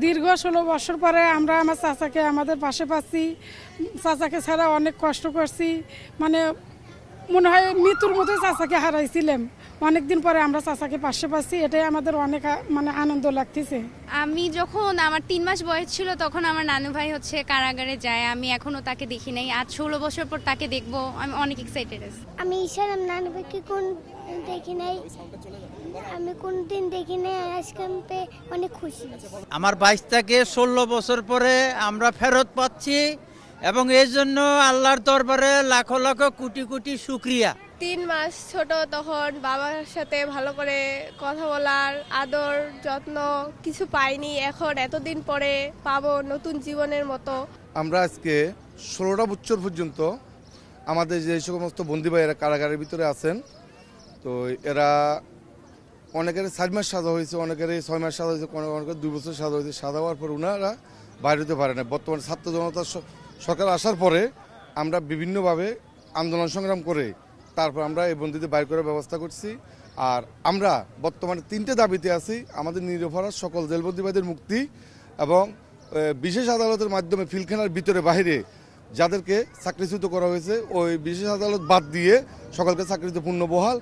দীর্ঘ 16 বছর পরে আমরা আমার চাচাকে আমাদের পাশে পাচ্ছি। চাচাকে ছাড়া অনেক কষ্ট করছি, মানে মনে হয় মৃত্যুর মতো চাচাকে হারাইছিলাম। অনেকদিন পরে আমরা চাচাকে পাশে পাচ্ছি, এটাই আমাদের অনেক মানে আনন্দ লাগতেছে। আমি যখন আমার 3 মাস বয়স ছিল তখন আমার নানু ভাই হচ্ছে কারাগারে যায়। আমি এখনো তাকে দেখি নাই, আজ 16 বছর পর তাকে দেখবো। আমি অনেক এক্সাইটেড আছি। আমি ইশারাম নানু ভাইকে কোন দেখি নাই, আমি কোনদিন দেখি নাই, আজকে আমি পেয়ে অনেক খুশি। আমার 22 থেকে 16 বছর পরে আমরা ফেরত পাচ্ছি এবং এই জন্য আল্লাহর দরবারে লাখো লাখো কোটি কোটি শুকরিয়া। 3 মাস ছোট, তখন বাবার সাথে ভালো করে কথা বলার আদর যত্ন কিছু পাইনি, এখন এতদিন পরে পাবো নতুন জীবনের মতো। আমরা আজকে 16টা বছর পর্যন্ত আমাদের যে সমস্ত বন্দি ভাইয়েরা কারাগারের ভিতরে আছেন, তো এরা অনেকের 4 মাস সাজা হয়েছে, অনেকের 6 মাস সাজা হয়েছে, অনেকের 2 বছর সাজা হয়েছে। সাজা হওয়ার পর ওনারা বাইরে হতে পারে না। বর্তমানে ছাত্র জনতা সরকার আসার পরে আমরা বিভিন্নভাবে আন্দোলন সংগ্রাম করে তারপর আমরা এই বন্দীদের বাইর করার ব্যবস্থা করছি। আর আমরা বর্তমানে 3টে দাবিতে আছি: আমাদের নিরপরাধ সকল জেলবন্দী ভাইদের মুক্তি এবং বিশেষ আদালতের মাধ্যমে ফিলখানার ভিতরে বাইরে যাদেরকে চাকরিচ্যুত করা হয়েছে ওই বিশেষ আদালত বাদ দিয়ে সকলকে চাকরিতে পূর্ণ বহাল